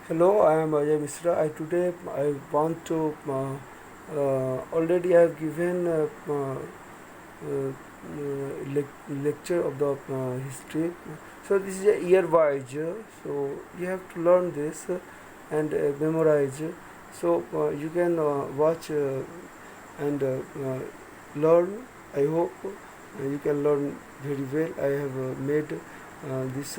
Hello, I am Ajay Misra. I want to already I have given lecture of the history. So this is a year wise. So you have to learn this and memorize. So you can watch and learn. I hope you can learn very well. I have made this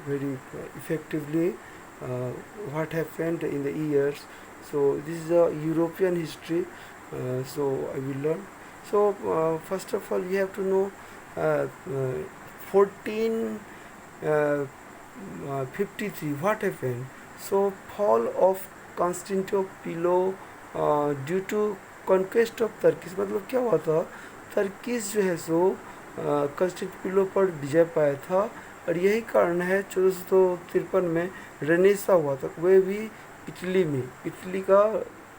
very effectively uh, what happened in the years. So this is a European history. So I will learn. So first of all, you have to know uh, uh, 14 uh, 53 what happened. So fall of Constantinople due to conquest of Turks, मतलब क्या हुआ था, तर्कीस जो है सो कंस्टेंटिनोपल पर विजय पाया था। और यही कारण है 1453 में रेनेसा हुआ था, वह भी इटली में, इटली का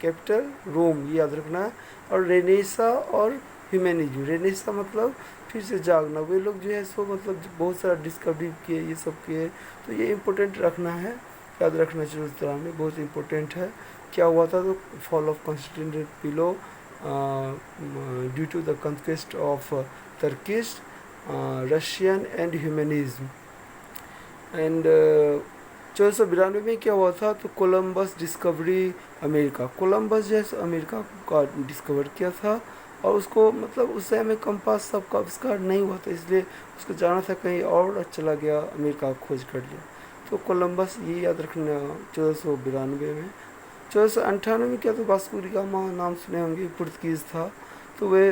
कैपिटल रोम, ये याद रखना है। और रेनेसा और ह्यूमैनिज्म, रेनेसा मतलब फिर से जागना, वे लोग जो है सो मतलब बहुत सारा डिस्कवरी किए, ये सब किए। तो ये इम्पोर्टेंट रखना है, याद रखना चाहिए, उस तरह में बहुत इम्पोर्टेंट है। क्या हुआ था, तो fall of Constantinople due to the conquest of Turkish Russian and humanism. And 1492 में क्या हुआ था, तो कोलंबस डिस्कवरी अमेरिका, कोलंबस जो है अमेरिका का डिस्कवर किया था। और उसको मतलब उस समय कंपास सबका आविष्कार नहीं हुआ था, इसलिए उसको जाना था कहीं और चला गया, अमेरिका खोज कर लिया। तो कोलंबस ये याद रखना 1492 में। 1498 में क्या, तो वास्को डी गामा नाम सुने होंगे, पुर्तगीज था। तो वे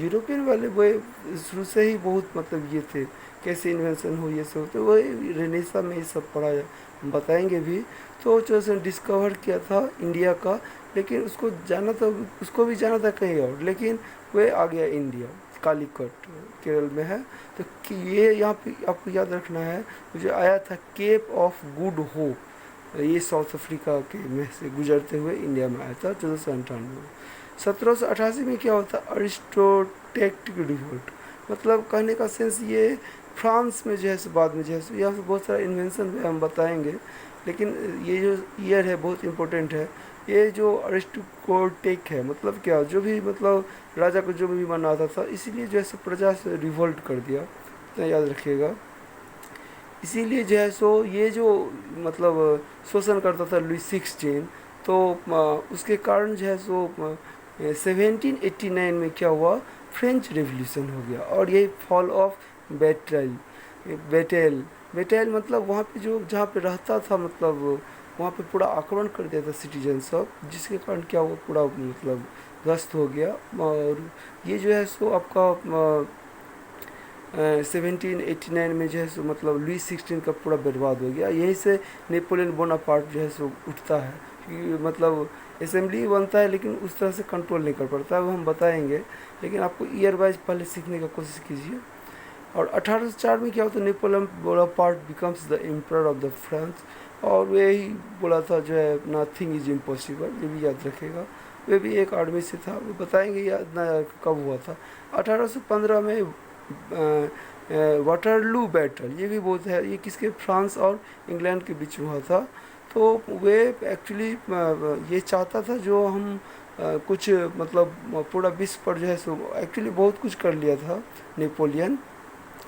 यूरोपियन वाले वे शुरू से ही बहुत मतलब ये थे, कैसे इन्वेंशन हो ये सब, तो वही रेनेसा में ये सब पढ़ा हम बताएंगे भी। तो जो डिस्कवर किया था इंडिया का, लेकिन उसको जाना था, उसको भी जाना था कहीं और, लेकिन वे आ गया इंडिया, कालीकट केरल में है। तो ये यहाँ पे आपको याद रखना है, जो आया था केप ऑफ गुड होप, ये साउथ अफ्रीका के में से गुजरते हुए इंडिया में आया था 1498 में। 1788 में क्या होता, अरिस्टोटेक्टिक रिवोल्ट, मतलब कहने का सेंस ये फ्रांस में जो है बाद में जो है यहाँ से बहुत सारा इन्वेंशन हुए, हम बताएंगे। लेकिन ये जो ईयर है बहुत इम्पोर्टेंट है। ये जो अरिस्टोटेक है, मतलब क्या, जो भी मतलब राजा को जो भी मनाता था, इसीलिए जो है प्रजा से रिवोल्ट कर दिया, इतना याद रखिएगा। इसीलिए जो है सो ये जो मतलब शोषण करता था लुई 16, तो उसके कारण जो है सो 1789 में क्या हुआ, फ्रेंच रेवोल्यूशन हो गया। और यही फॉल ऑफ बेटल, बेटेल, बेटेल मतलब वहाँ पे जो जहाँ पे रहता था, मतलब वहाँ पे पूरा आक्रमण कर दिया था सिटीजन सब, जिसके कारण क्या हुआ, पूरा मतलब ध्वस्त हो गया। और ये जो है सो आपका 1789 में जो है सो मतलब लुई 16 का पूरा बर्बाद हो गया। यहीं से नेपोलियन बोनापार्ट जो है सो उठता है, क्योंकि मतलब असेंबली बनता है लेकिन उस तरह से कंट्रोल नहीं कर पाता है, वो हम बताएंगे। लेकिन आपको ईयर वाइज पहले सीखने का कोशिश कीजिए। और 1804 में क्या होता है, Napoleon Bonaparte becomes the emperor of the France. और वे ही बोला था जो है नथिंग इज इम्पॉसिबल, ये भी याद रखेगा। वे भी एक आर्मी से था, वो बताएंगे याद ना कब हुआ था। 1815 में वाटरलू बैटल, ये भी बहुत है, ये किसके, फ्रांस और इंग्लैंड के बीच में हुआ था। तो वे एक्चुअली ये चाहता था जो हम कुछ मतलब पूरा विश्व पर जो है सो एक्चुअली बहुत कुछ कर लिया था नेपोलियन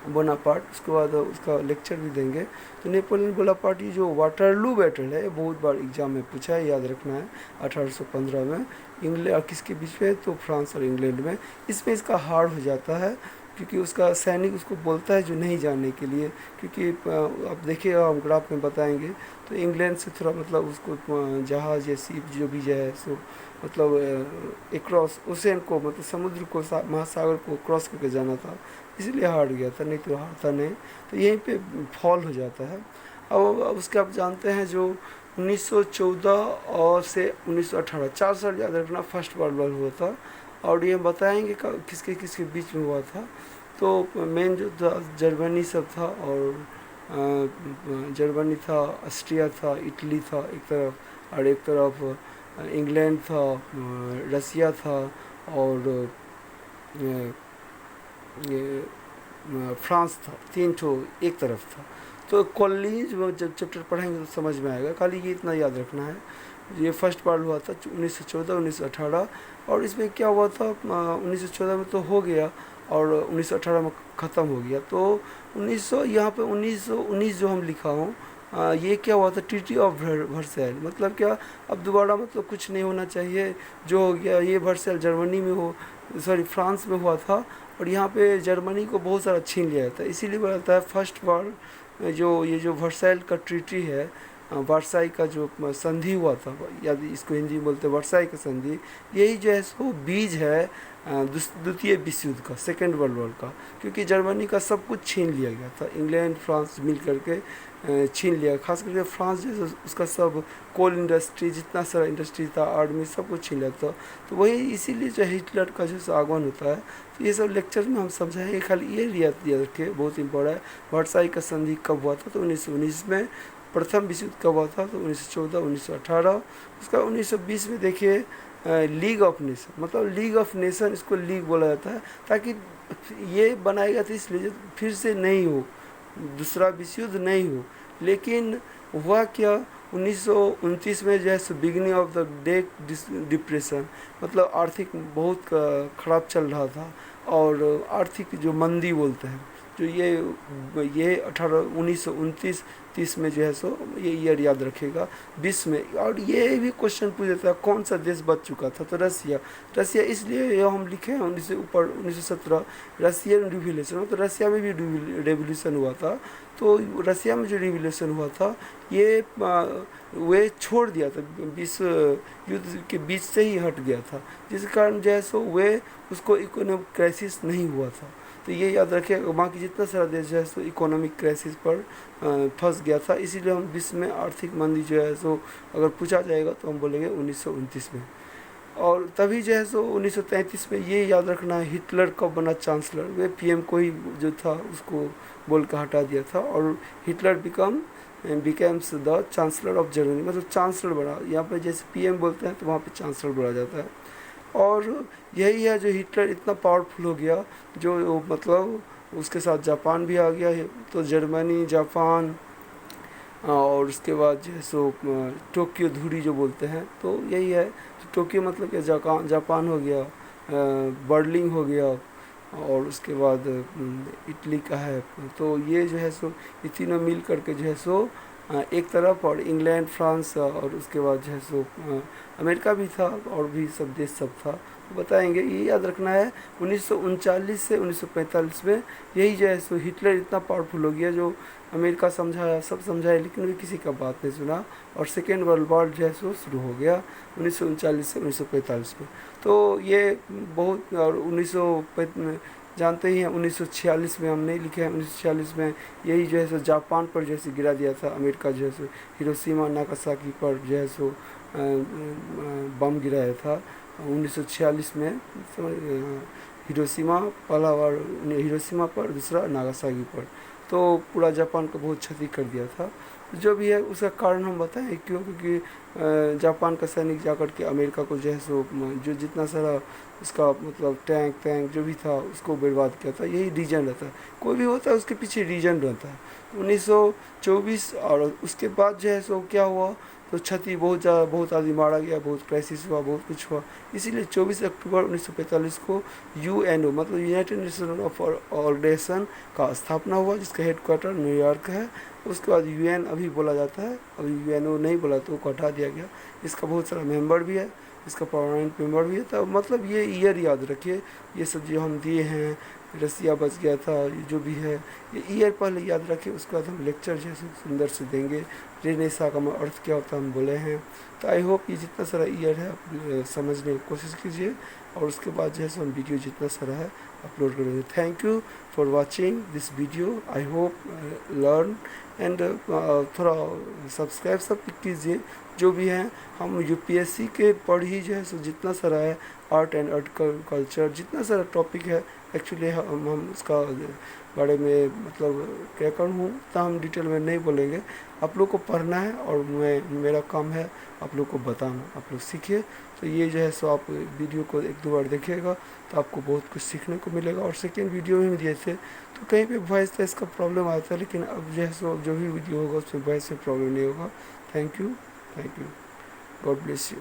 बोनापार्ट, उसके बाद उसका लेक्चर भी देंगे। तो नेपोलियन बोनापार्ट ये जो वाटरलू बैटल है, ये बहुत बार एग्जाम में पूछा है, याद रखना है। 1815 में इंग्लैंड और किसके बीच में, तो फ्रांस और इंग्लैंड में। इसमें इसका हार हो जाता है, क्योंकि उसका सैनिक उसको बोलता है जो नहीं जाने के लिए, क्योंकि आप देखिएगा, हम ग्राफ में बताएंगे। तो इंग्लैंड से थोड़ा मतलब उसको जहाज़ या सीप जो भी है सो मतलब एक क्रॉस ओशन को, मतलब समुद्र को, महासागर को क्रॉस करके जाना था, इसलिए हार गया था, नहीं तो हारता नहीं। तो यहीं पे फॉल हो जाता है। अब उसके आप जानते हैं जो 1914 और से 1918, 4 साल याद रखना, फर्स्ट वर्ल्ड वॉर हुआ था। और ये बताएंगे किसके किसके बीच में हुआ था। तो मेन जो था जर्मनी सब था, और जर्मनी था, ऑस्ट्रिया था, इटली था एक तरफ, और एक तरफ इंग्लैंड था, रसिया था, और ये फ्रांस था, तीन ठो एक तरफ था। तो कॉलोनीज में जब चैप्टर पढ़ेंगे तो समझ में आएगा, खाली ये इतना याद रखना है। ये फर्स्ट पार्ट हुआ था 1914 1918, और इसमें क्या हुआ था 1914 में तो हो गया और 1918 में ख़त्म हो गया। तो 1900 यहाँ पे 1919 जो हम लिखा हूँ, ये क्या हुआ था, ट्रीटी ऑफ वर्साइल, मतलब क्या, अब दोबारा मतलब कुछ नहीं होना चाहिए, जो हो गया ये वर्साइल जर्मनी में हो, सॉरी फ्रांस में हुआ था, और यहाँ पे जर्मनी को बहुत सारा छीन लिया था। इसीलिए बोलता है फर्स्ट वर्ल्ड जो ये जो वर्साइल का ट्रीटी है, वर्साई का जो संधि हुआ था, या इसको हिंदी में बोलते हैं वर्साई का संधि, यही जो है सो बीज है द्वितीय विश्व युद्ध का, सेकेंड वर्ल्ड वॉर का, क्योंकि जर्मनी का सब कुछ छीन लिया गया था, इंग्लैंड फ्रांस मिल करके छीन लिया, खास करके फ्रांस जैसे उसका सब कोल इंडस्ट्री, जितना सारा इंडस्ट्री था, आर्मी, सब कुछ छीन लिया था। तो वही इसीलिए जो हिटलर का जो आगमन होता है, तो ये सब लेक्चर में हम समझाएंगे, खाली ये याद रखिए, बहुत इंपॉर्टेंट है। वर्साई का संधि कब हुआ था, तो 1919 में। प्रथम विश्व युद्ध कब हुआ था, तो 1914 1918। उसका 1920 में देखिए लीग ऑफ नेशन, मतलब लीग ऑफ नेशन, इसको लीग बोला जाता है, ताकि ये बनाया गया था इसलिए फिर से नहीं हो, दूसरा विश्व युद्ध नहीं हो। लेकिन हुआ क्या, 1929 में जो है beginning of the deck depression, मतलब आर्थिक बहुत खराब चल रहा था, और आर्थिक जो मंदी बोलते हैं, जो ये 1929 30 में जो है सो ये ईयर याद रखेगा 20 में। और ये भी क्वेश्चन पूछ देता है कौन सा देश बच चुका था, तो रसिया इसलिए ये हम लिखे हैं 19 ऊपर 1917 रशियन रिवोल्यूशन, तो रसिया में भी रेवोल्यूशन हुआ था। तो रसिया में जो रिवोल्यूशन हुआ था ये वे छोड़ दिया था, विश्व युद्ध के बीच से ही हट गया था, जिस कारण जो है सो वे उसको इकोनॉमिक क्राइसिस नहीं हुआ था। तो ये याद रखिए, बाकी जितना सारा देश जो है सो इकोनॉमिक क्राइसिस पर फंस गया था, इसीलिए हम विश्व में आर्थिक मंदी जो है सो अगर पूछा जाएगा तो हम बोलेंगे 1929 में। और तभी जो है सो 1933 में ये याद रखना है, हिटलर कब बना चांसलर, वे पीएम को ही जो था उसको बोल कर हटा दिया था, और Hitler becomes the chancellor of Germany, मतलब चांसलर बना, यहाँ पर जैसे पीएम बोलते हैं तो वहाँ पे चांसलर बोला जाता है। और यही है जो हिटलर इतना पावरफुल हो गया, जो मतलब उसके साथ जापान भी आ गया है, तो जर्मनी, जापान, और उसके बाद जो है सो टोक्यो धुरी जो बोलते हैं, तो यही है। तो टोक्यो मतलब क्या, जापान हो गया, बर्लिन हो गया, और उसके बाद इटली का है। तो ये जो है सो ये तीनों मिल करके जो है सो एक तरफ, और इंग्लैंड फ्रांस, और उसके बाद जो है सो अमेरिका भी था, और भी सब देश सब था, तो बताएंगे। ये याद रखना है 1939 से 1945 में यही जो है सो हिटलर इतना पावरफुल हो गया, जो अमेरिका समझाया, सब समझाया, लेकिन भी किसी का बात नहीं सुना, और सेकेंड वर्ल्ड वॉर जो है सो शुरू हो गया 1939 से 1945 में। तो ये बहुत, और 19 जानते ही हैं 1946 में हम नहीं लिखे हैं, 1946 में यही जो है सो जापान पर जैसे गिरा दिया था, अमेरिका जो है सो हिरोशिमा नागासाकी पर जो है सो बम गिराया था 1946 में, हिरोशिमा पहला बार, हिरोशिमा पर, दूसरा नागासाकी पर, तो पूरा जापान को बहुत क्षति कर दिया था। जो भी है उसका कारण हम बताएं क्यों, क्योंकि जापान का सैनिक जाकर के अमेरिका को जो है सो जो जितना सारा उसका मतलब टैंक जो भी था उसको बर्बाद किया था। यही रीजन रहता है, कोई भी होता है उसके पीछे रीजन रहता है। 1924 और उसके बाद जो है सो क्या हुआ, तो क्षति बहुत ज़्यादा, बहुत आदमी मारा गया, बहुत क्राइसिस हुआ, बहुत कुछ हुआ। इसीलिए 24 अक्टूबर 1945 को यूएनओ मतलब यूनाइटेड नेशन ऑफ ऑर्गेनाइजेशन का स्थापना हुआ, जिसका हेडक्वार्टर न्यूयॉर्क है। उसके बाद यूएन अभी बोला जाता है, अभी यूएनओ नहीं बोला तो उसको हटा दिया गया। इसका बहुत सारा मेंबर भी है, इसका परमानेंट मेंबर भी है। तो मतलब ये ईयर याद रखिए, ये सब जो हम दिए हैं, रसिया बच गया था, ये जो भी है ये ईयर पहले याद रखिए। उसके बाद हम लेक्चर जैसे सुंदर से देंगे, रेनेसा का अर्थ क्या होता है हम बोले हैं। तो आई होप ये जितना सारा ईयर है आप समझने की कोशिश कीजिए, और उसके बाद जो है सो हम वीडियो जितना सारा है अपलोड करेंगे। Thank you for watching this video, I hope learn and थोड़ा सब्सक्राइब सब कीजिए। जो भी हैं हम यूपीएससी के पढ़ ही जो है सो जितना सारा है आर्ट एंड आर्ट कल्चर, जितना सारा टॉपिक है एक्चुअली हम उसका बारे में मतलब क्या करूँ तो हम डिटेल में नहीं बोलेंगे। आप लोग को पढ़ना है और मेरा काम है आप लोग को बताना, आप लोग सीखिए। तो ये जो है सो आप वीडियो को 1-2 बार देखिएगा तो आपको बहुत कुछ सीखने को मिलेगा। और सेकेंड वीडियो में जैसे तो कहीं पे वॉइस का इसका प्रॉब्लम आता है, लेकिन अब जो है सो जो भी वीडियो होगा उसमें वॉइस में प्रॉब्लम नहीं होगा। Thank you, God bless you.